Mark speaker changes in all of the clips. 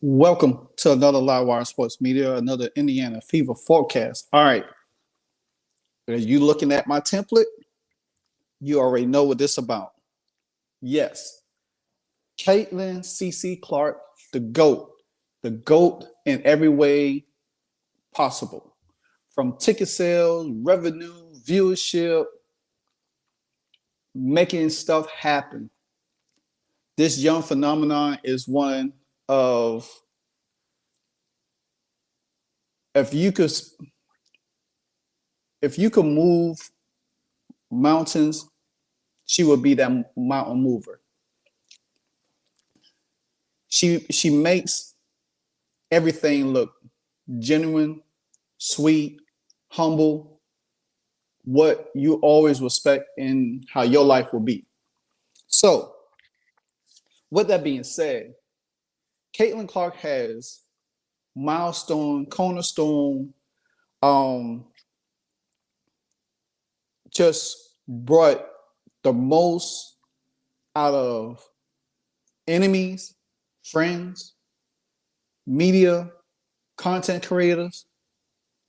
Speaker 1: Welcome to another LiveWire Sports Media, another Indiana Fever forecast. All right, as you looking at my template, you already know what this about. Yes, Caitlin CC Clark, the GOAT in every way possible, from ticket sales, revenue, viewership, making stuff happen. This young phenomenon is one of, if you could move mountains, she would be that mountain mover. She makes everything look genuine, sweet, humble, what you always respect in how your life will be. So, with that being said, Caitlin Clark has milestone, cornerstone, just brought the most out of enemies, friends, media, content creators,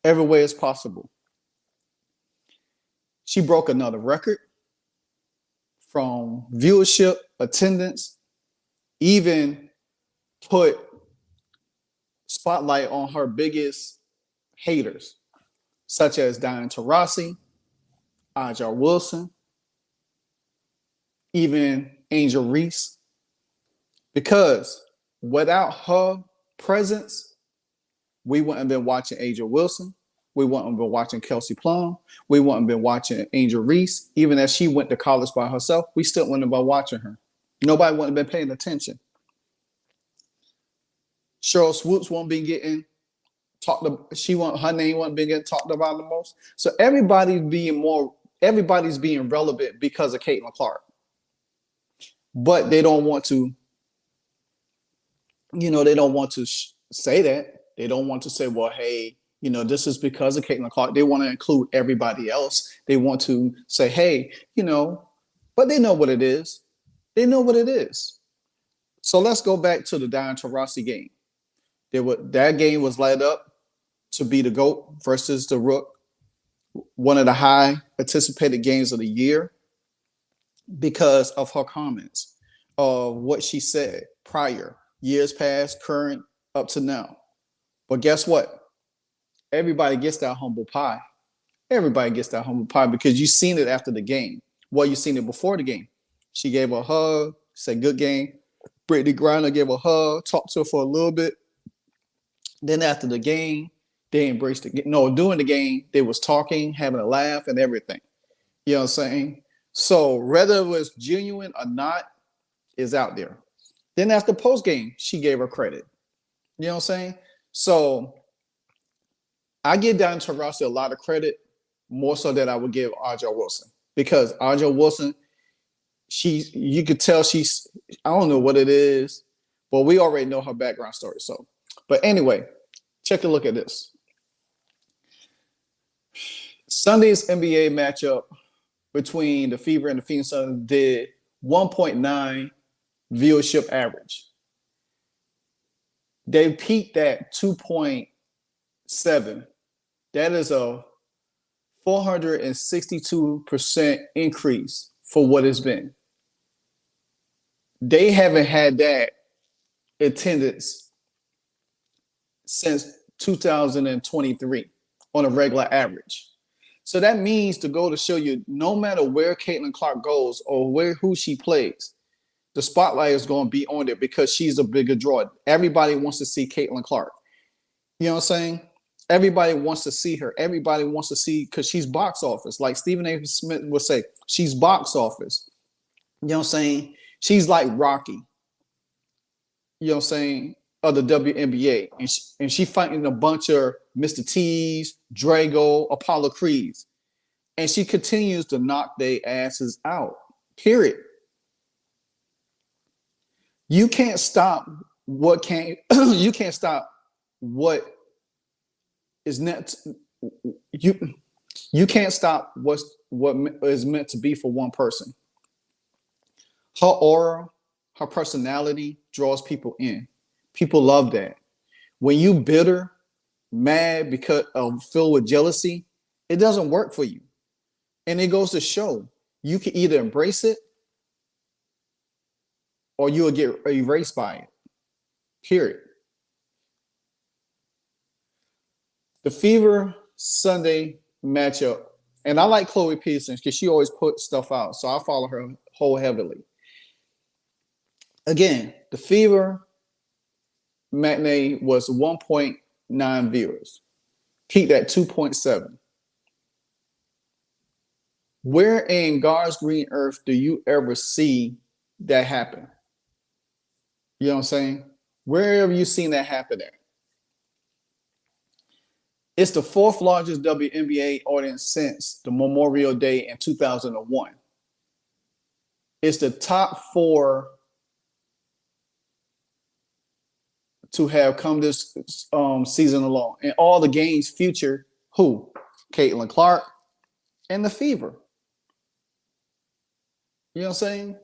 Speaker 1: every way as possible. She broke another record from viewership, attendance, even put spotlight on her biggest haters, such as Taurasi, Aja Wilson, even Angel Reese, because without her presence, we wouldn't have been watching Angel Wilson. We wouldn't have been watching Kelsey Plum. We wouldn't have been watching Angel Reese. Even as she went to college by herself, we still wouldn't have been watching her. Nobody wouldn't have been paying attention. Cheryl Swoops won't be getting talked about. Her name won't be getting talked about the most. So everybody's being relevant because of Caitlin Clark. But they don't want to, they don't want to say that. They don't want to say, well, hey, this is because of Caitlin Clark. They want to include everybody else. They want to say, hey, but they know what it is. They know what it is. So let's go back to the Taurasi game. That game was led up to be the GOAT versus the Rook, one of the high anticipated games of the year because of her comments of what she said prior, years past, current, up to now. But guess what? Everybody gets that humble pie. Everybody gets that humble pie because you've seen it after the game. Well, you've seen it before the game. She gave her a hug, said good game. Brittany Griner gave her a hug, talked to her for a little bit. Then after the game, they embraced it. No, during the game, they was talking, having a laugh and everything. You know what I'm saying? So whether it was genuine or not is out there. Then after post game, she gave her credit. You know what I'm saying? So I give Taurasi a lot of credit, more so than I would give Aja Wilson. Because Aja Wilson, you could tell I don't know what it is, but we already know her background story. So, but anyway, take a look at this. Sunday's NBA matchup between the Fever and the Phoenix Suns did 1.9 viewership average. They peaked at 2.7. That is a 462% increase for what it's been. They haven't had that attendance since 2023 on a regular average. So that means to go to show you, no matter where Caitlin Clark goes or who she plays, the spotlight is going to be on there because she's a bigger draw. Everybody wants to see Caitlin Clark. You know what I'm saying? Everybody wants to see her. Everybody wants to see, because she's box office. Like Stephen A. Smith would say, she's box office. You know what I'm saying? She's like Rocky. You know what I'm saying? Of the WNBA. And she fighting a bunch of Mr. T's, Drago, Apollo Creeds. And she continues to knock their asses out. Period. You can't stop you can't stop what is next. You can't stop what is meant to be for one person. Her aura, her personality draws people in. People love that. When you bitter, mad, because filled with jealousy, it doesn't work for you. And it goes to show you can either embrace it or you'll get erased by it. Period. The Fever Sunday matchup, and I like Chloe Peterson because she always puts stuff out, so I follow her wholeheartedly. Again, the Fever matinee was 1.9 viewers, peaked at 2.7. Where in God's green earth do you ever see that happen? You know what I'm saying? Where have you seen that happen at? It's the fourth largest WNBA audience since the Memorial Day in 2001. It's the top 4 to have come this season alone. And all the games feature who? Caitlin Clark and the Fever. You know what I'm saying?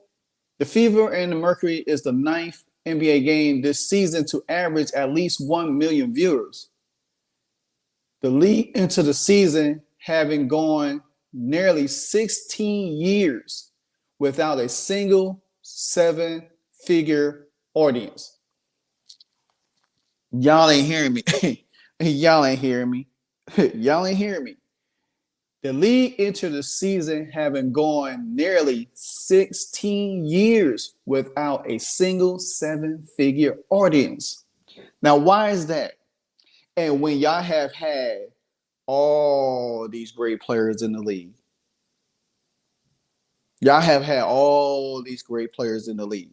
Speaker 1: The Fever and the Mercury is the 9th NBA game this season to average at least 1 million viewers. The league into the season having gone nearly 16 years without a single 7-figure audience. Y'all ain't hearing me. Y'all ain't hearing me. Y'all ain't hearing me. The league entered the season having gone nearly 16 years without a single 7-figure audience. Now, why is that? And when y'all have had all these great players in the league, y'all have had all these great players in the league,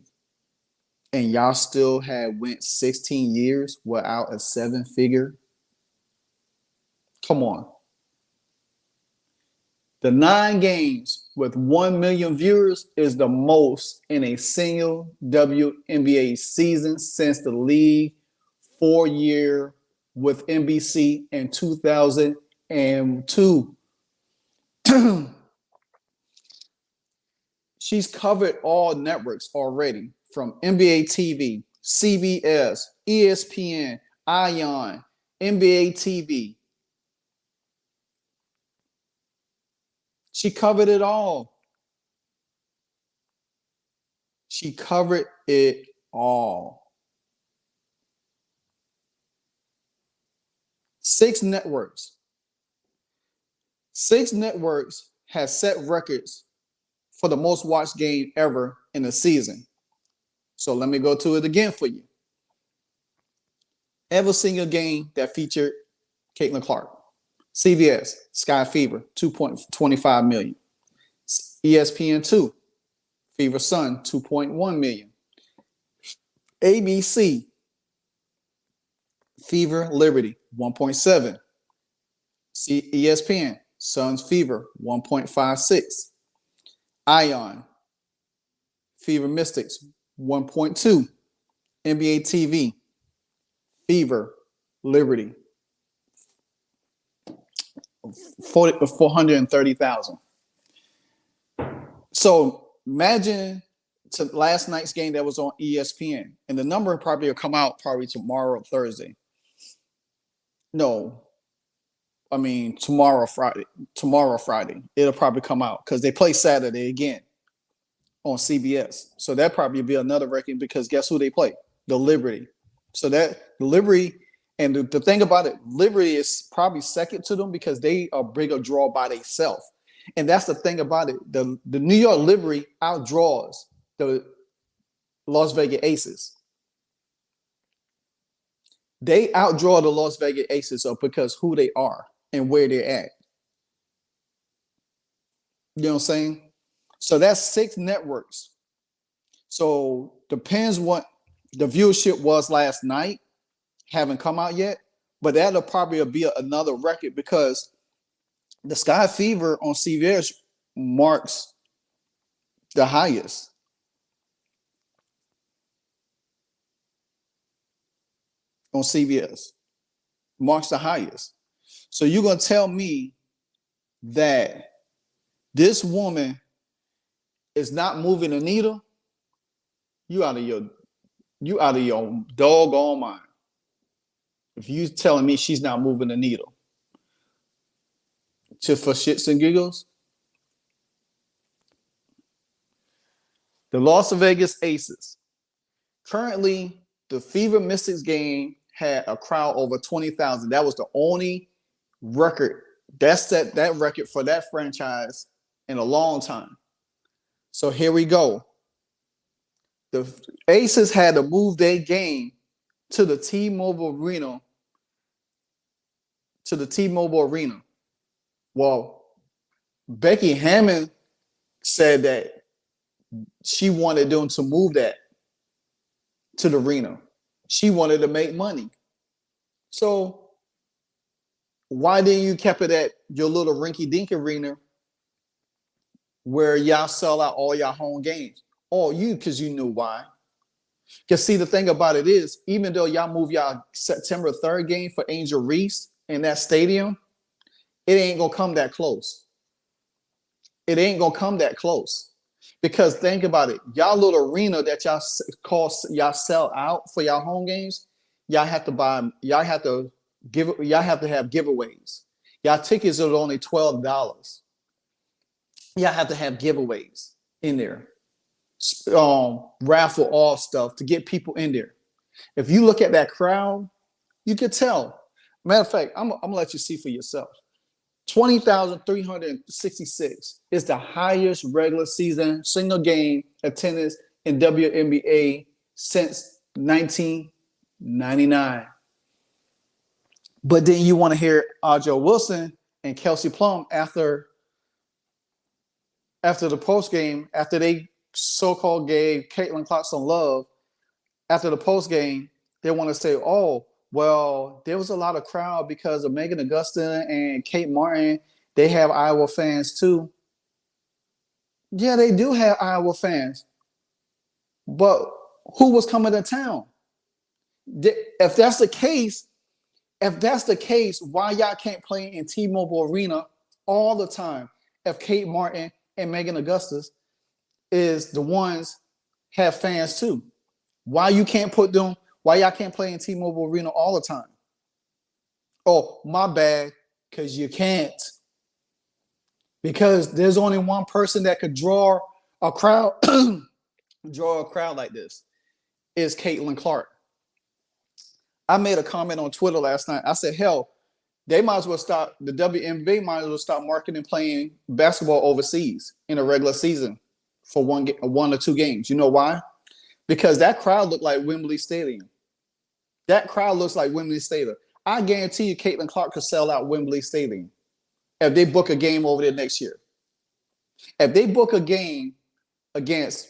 Speaker 1: and y'all still had went 16 years without a 7-figure. Come on. The 9 games with 1 million viewers is the most in a single WNBA season since the league 4-year with NBC in 2002. She's covered all networks already, from NBA TV, CBS, ESPN, Ion, NBA TV. She covered it all. She covered it all. 6 networks. 6 networks has set records for the most watched game ever in a season. So let me go to it again for you. Every single game that featured Caitlin Clark. CBS, Sky Fever, 2.25 million. ESPN2, Fever Sun, 2.1 million. ABC, Fever Liberty, 1.7. ESPN, Suns Fever, 1.56. Ion, Fever Mystics, 1.2. NBA TV, Fever Liberty, 430,000. So imagine last night's game that was on ESPN, and the number probably will come out probably tomorrow, Thursday. No, I mean tomorrow, Friday. Tomorrow, Friday, it'll probably come out because they play Saturday again on CBS. So that probably be another record because guess who they play? The Liberty. So that the Liberty, and the thing about it, Liberty is probably second to them because they are bigger draw by themselves. And that's the thing about it. The New York Liberty outdraws the Las Vegas Aces. They outdraw the Las Vegas Aces because who they are and where they're at. You know what I'm saying? So that's 6 networks. So depends what the viewership was last night. Haven't come out yet, but that'll probably be another record because the Sky Fever on CBS marks the highest. On CBS marks the highest. So you're going to tell me that this woman is not moving the needle? You out of your You out of your doggone mind. If you telling me she's not moving the needle just for shits and giggles. The Las Vegas Aces. Currently, the Fever Mystics game had a crowd over 20,000. That was the only record. That's that record for that franchise in a long time. So here we go. The Aces had to move their game to the T-Mobile Arena. Well, Becky Hammon said that she wanted them to move that to the arena. She wanted to make money. So why didn't you keep it at your little rinky-dink arena where y'all sell out all y'all home games? Oh, because you knew why. Because see, the thing about it is, even though y'all move y'all September 3rd game for Angel Reese in that stadium, it ain't going to come that close. It ain't going to come that close. Because think about it, y'all little arena that y'all sell out for y'all home games, y'all have to have giveaways. Y'all tickets are only $12. Y'all have to have giveaways in there. Raffle off stuff to get people in there. If you look at that crowd, you could tell. Matter of fact, I'm gonna let you see for yourself. 20,366 is the highest regular season single game attendance in WNBA since 1999. But then you want to hear Aja Wilson and Kelsey Plum after the post game, after they so-called gave Caitlin Clark some love, after the post game, they want to say, oh, well, there was a lot of crowd because of Megan Augusta and Kate Martin. They have Iowa fans too. Yeah, they do have Iowa fans. But who was coming to town? If that's the case, why y'all can't play in T-Mobile Arena all the time? If Kate Martin and Megan Augustus is the ones have fans too. Why y'all can't play in T-Mobile Arena all the time? Oh, my bad, because you can't. Because there's only one person that could draw a crowd like this, is Caitlin Clark. I made a comment on Twitter last night. I said, hell, they might as well stop, the WNBA might as well stop marketing playing basketball overseas in a regular season for one or two games. You know why? Because that crowd looked like Wembley Stadium. That crowd looks like Wembley Stadium. I guarantee you Caitlin Clark could sell out Wembley Stadium if they book a game over there next year. If they book a game against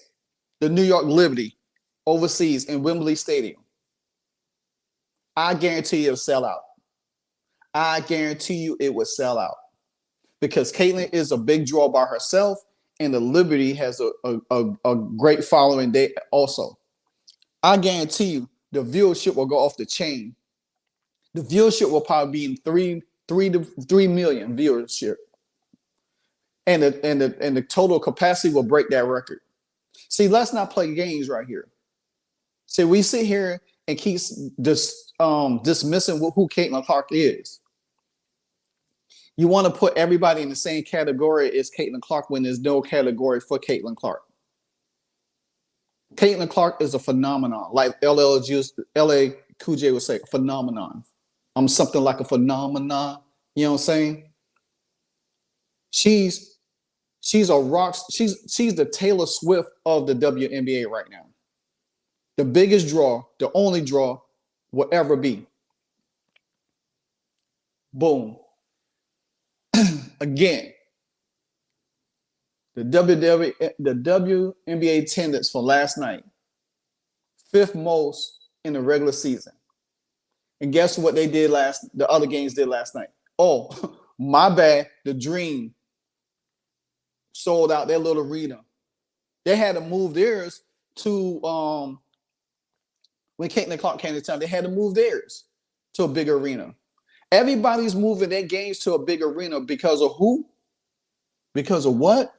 Speaker 1: the New York Liberty overseas in Wembley Stadium, I guarantee you it'll sell out. I guarantee you it would sell out. Because Caitlin is a big draw by herself, and the Liberty has a great following day also. I guarantee you the viewership will go off the chain. The viewership will probably be in 3 million viewership. And the total capacity will break that record. See, let's not play games right here. See, we sit here and keep dismissing who Caitlin Clark is. You want to put everybody in the same category as Caitlin Clark when there's no category for Caitlin Clark. Caitlin Clark is a phenomenon, like LA Cool J would say, phenomenon. I'm something like a phenomenon. You know what I'm saying? She's a rock. She's the Taylor Swift of the WNBA right now. The biggest draw, the only draw will ever be. Boom. Again, the WNBA attendance for last night, 5th most in the regular season. And guess what the other games did last night? Oh, my bad. The Dream sold out their little arena. They had to move theirs to when Caitlin Clark came to town, they had to move theirs to a bigger arena. Everybody's moving their games to a big arena because of who? Because of what?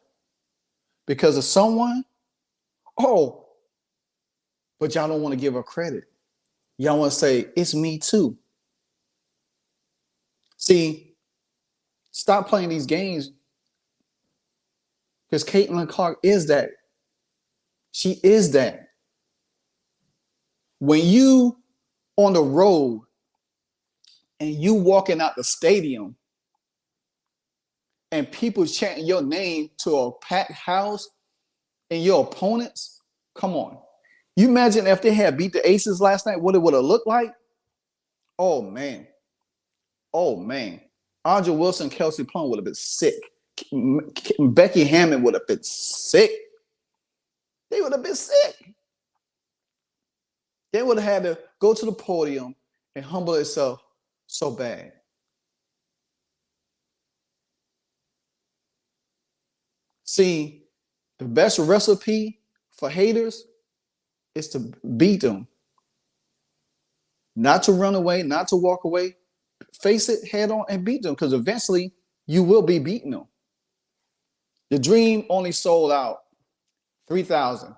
Speaker 1: Because of someone? Oh, but y'all don't want to give her credit. Y'all want to say, it's me too. See, stop playing these games, because Caitlin Clark is that. She is that. When you on the road and you walking out the stadium and people chanting your name to a packed house and your opponents, come on. You imagine if they had beat the Aces last night, what it would have looked like? Oh, man. Oh, man. Audra Wilson, Kelsey Plum would have been sick. Becky Hammon would have been sick. They would have been sick. They would have had to go to the podium and humble themselves so bad. See, the best recipe for haters is to beat them. Not to run away, not to walk away. Face it head on and beat them, because eventually you will be beating them. The Dream only sold out 3,000.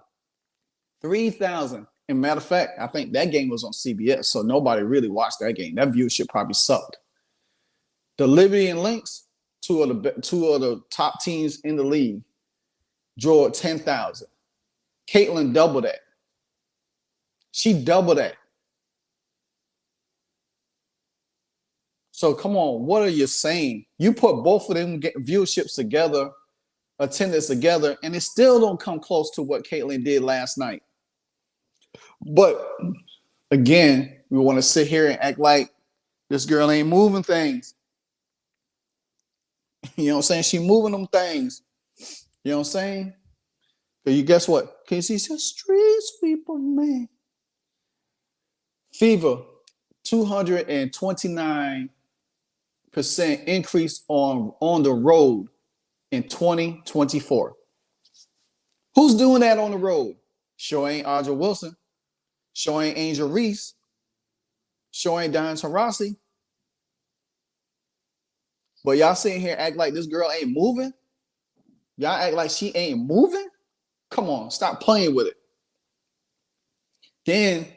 Speaker 1: 3,000. And matter of fact, I think that game was on CBS, so nobody really watched that game. That viewership probably sucked. The Liberty and Lynx, two of the top teams in the league, drew 10,000. Caitlin doubled that. She doubled that. So come on, what are you saying? You put both of them viewerships together, attendance together, and it still don't come close to what Caitlin did last night. But again, we want to sit here and act like this girl ain't moving things. You know what I'm saying? She moving them things. You know what I'm saying? But you guess what? Because he's a street sweeper, man. Fever, 229% increase on the road in 2024. Who's doing that on the road? Sure ain't Audra Wilson. Sure ain't Angel Reese. Sure ain't Taurasi. But y'all sitting here act like this girl ain't moving? Y'all act like she ain't moving? Come on, stop playing with it. Then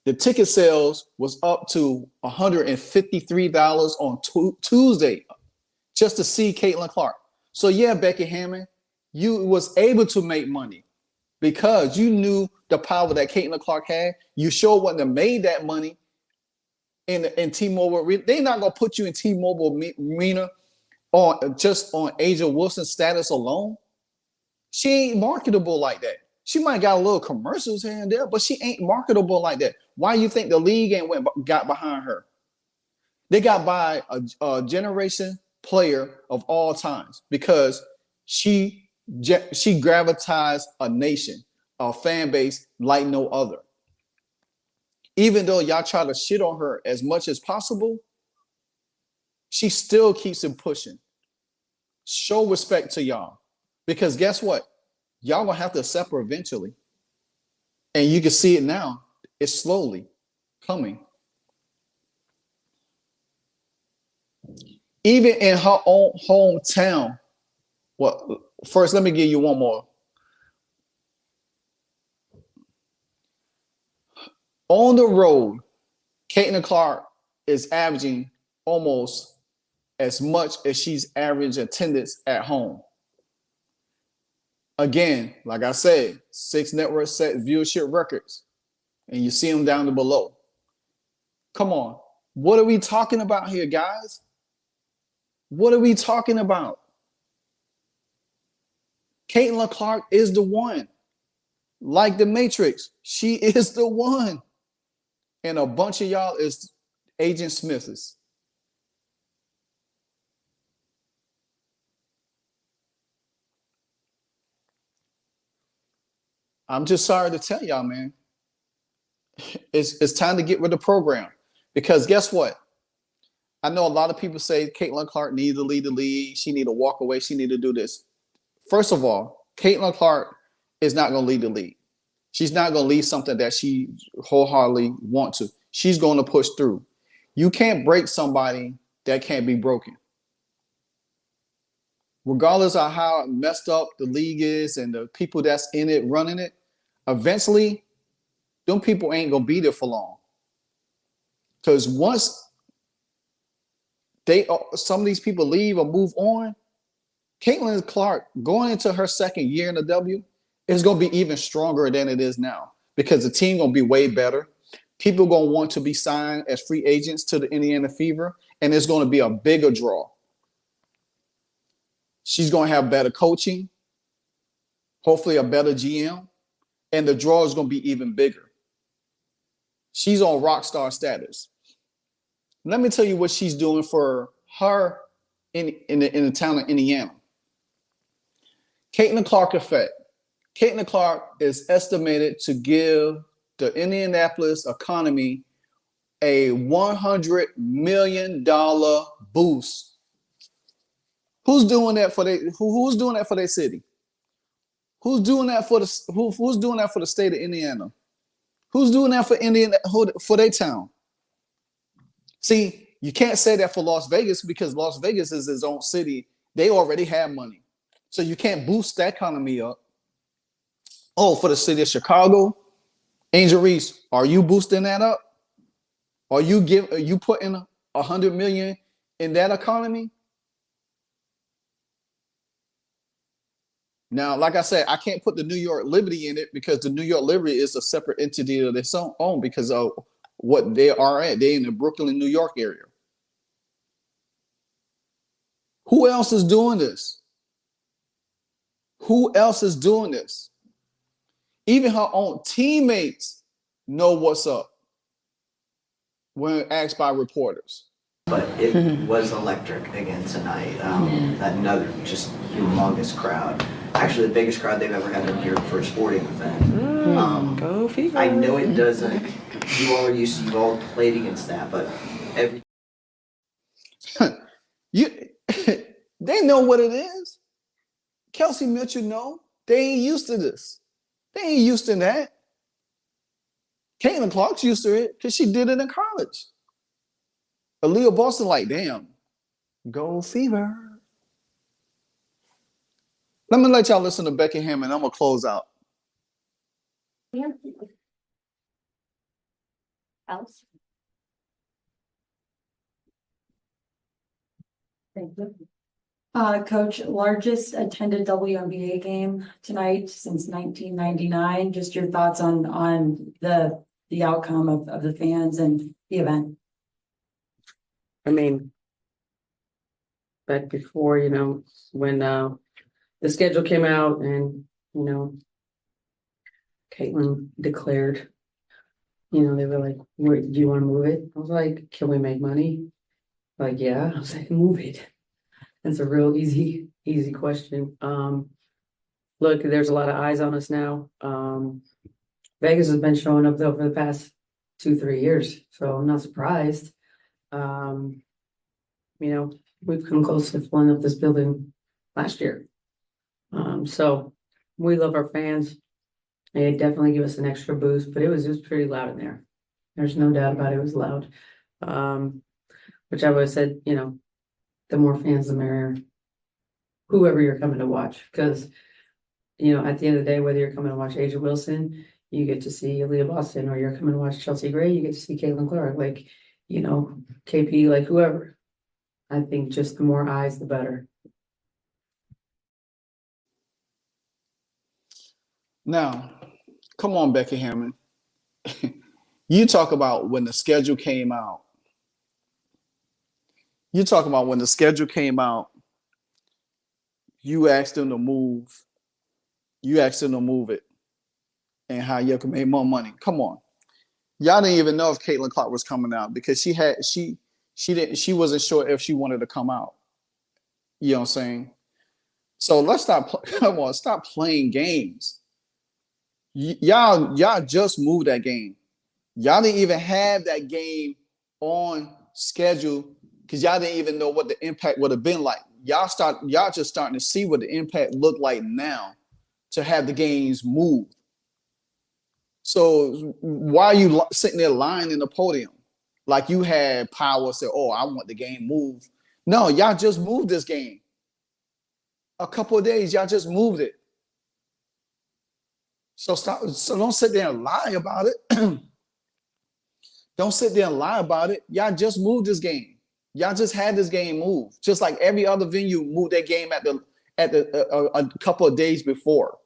Speaker 1: the ticket sales was up to $153 on Tuesday just to see Caitlin Clark. So yeah, Becky Hammon, you was able to make money because you knew the power that Caitlin Clark had. You sure wouldn't have made that money in T-Mobile Arena. They're not gonna put you in T-Mobile Arena just on Asia Wilson's status alone. She ain't marketable like that. She might got a little commercials here and there, but she ain't marketable like that. Why you think the league ain't got behind her? They got by a generation player of all times because she gravitized a nation, a fan base like no other. Even though y'all try to shit on her as much as possible, she still keeps it pushing. Show respect to y'all. Because guess what? Y'all gonna have to accept her eventually. And you can see it now. It's slowly coming. Even in her own hometown. Well, first, let me give you one more. On the road, Caitlin Clark is averaging almost as much as she's average attendance at home. Again, like I said, 6 networks set viewership records, and you see them down below. Come on. What are we talking about here, guys? What are we talking about? Caitlin Clark is the one. Like the Matrix, she is the one. And a bunch of y'all is Agent Smiths. I'm just sorry to tell y'all, man. It's time to get rid of the program. Because guess what? I know a lot of people say Caitlin Clark needs to lead the league. She need to walk away. She need to do this. First of all, Caitlin Clark is not going to lead the league. She's not going to lead something that she wholeheartedly wants to. She's going to push through. You can't break somebody that can't be broken. Regardless of how messed up the league is and the people that's in it running it, eventually them people ain't gonna be there for long. Because once some of these people leave or move on, Caitlin Clark going into her second year in the W is gonna be even stronger than it is now because the team gonna be way better. People gonna want to be signed as free agents to the Indiana Fever, and it's gonna be a bigger draw. She's gonna have better coaching, hopefully a better GM, and the draw is gonna be even bigger. She's on rock star status. Let me tell you what she's doing for her in the town of Indiana. Caitlin Clark effect. Caitlin Clark is estimated to give the Indianapolis economy a $100 million boost. Who's doing that for who's doing that for their city? Who's doing that for who's doing that for the state of Indiana? Who's doing that for Indiana for their town? See, you can't say that for Las Vegas because Las Vegas is its own city. They already have money. So you can't boost that economy up. Oh, for the city of Chicago, Angel Reese, are you boosting that up? Are you putting $100 million in that economy? Now, like I said, I can't put the New York Liberty in it because the New York Liberty is a separate entity of its own because of what they are at. They're in the Brooklyn, New York area. Who else is doing this? Who else is doing this? Even her own teammates know what's up when asked by reporters.
Speaker 2: But it was electric again tonight. Another just humongous crowd. Actually, the biggest crowd they've ever had in here for a sporting event.
Speaker 3: Go Fever.
Speaker 2: I know it doesn't. You've all played against that, but every
Speaker 1: they know what it is. Kelsey Mitchell know. They ain't used to this. They ain't used to that. Caitlin Clark's used to it because she did it in college. Aaliyah Boston like, damn, go Fever. Let me let y'all listen to Becky Hammon. I'm going to close out.
Speaker 4: Else? Thank you. Coach, largest attended WNBA game tonight since 1999. Just your thoughts on the outcome of the fans and the event.
Speaker 3: I mean, back before, when the schedule came out and, Caitlin declared, they were like, do you want to move it? I was like, can we make money? Like, yeah. I was like, move it. That's a real easy question. Look, there's a lot of eyes on us now. Vegas has been showing up though for the past 2-3 years, so I'm not surprised. We've come close to filling up this building last year. So we love our fans. They definitely give us an extra boost, but it was pretty loud in there. There's no doubt about it. It was loud. Which I would have said, the more fans, the merrier. Whoever you're coming to watch, because at the end of the day, whether you're coming to watch Asia Wilson, you get to see Aaliyah Boston, or you're coming to watch Chelsea Gray, you get to see Caitlin Clark, KP, whoever. I think just the more eyes, the better.
Speaker 1: Now, come on, Becky Hammon. You talk about when the schedule came out. You talk about when the schedule came out, you asked them to move. You asked them to move it and how you can make more money. Come on. Y'all didn't even know if Caitlin Clark was coming out because she wasn't sure if she wanted to come out. You know what I'm saying? So let's stop playing games. Y'all just moved that game. Y'all didn't even have that game on schedule because y'all didn't even know what the impact would have been like. Y'all just starting to see what the impact looked like now to have the games moved. So why are you sitting there lying in the podium like you had power? Say, oh, I want the game moved. No, y'all just moved this game. A couple of days, y'all just moved it. So stop. So don't sit there and lie about it. Don't sit there and lie about it. Y'all just moved this game. Y'all just had this game moved, just like every other venue moved their game at the a couple of days before,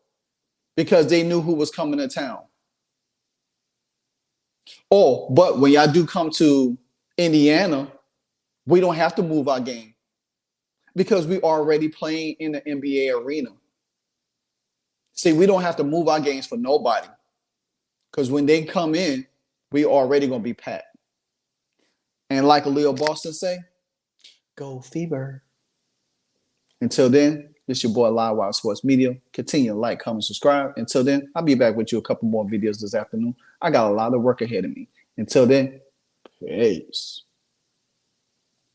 Speaker 1: because they knew who was coming to town. Oh, but when y'all do come to Indiana, we don't have to move our game because we already playing in the NBA arena. See, we don't have to move our games for nobody because when they come in, we already gonna be packed. And like Leo Boston say, go Fever. Until then, this is your boy LiveWire Sports Media. Continue to like, comment, subscribe. Until then, I'll be back with you a couple more videos this afternoon. I got a lot of work ahead of me. Until then, peace.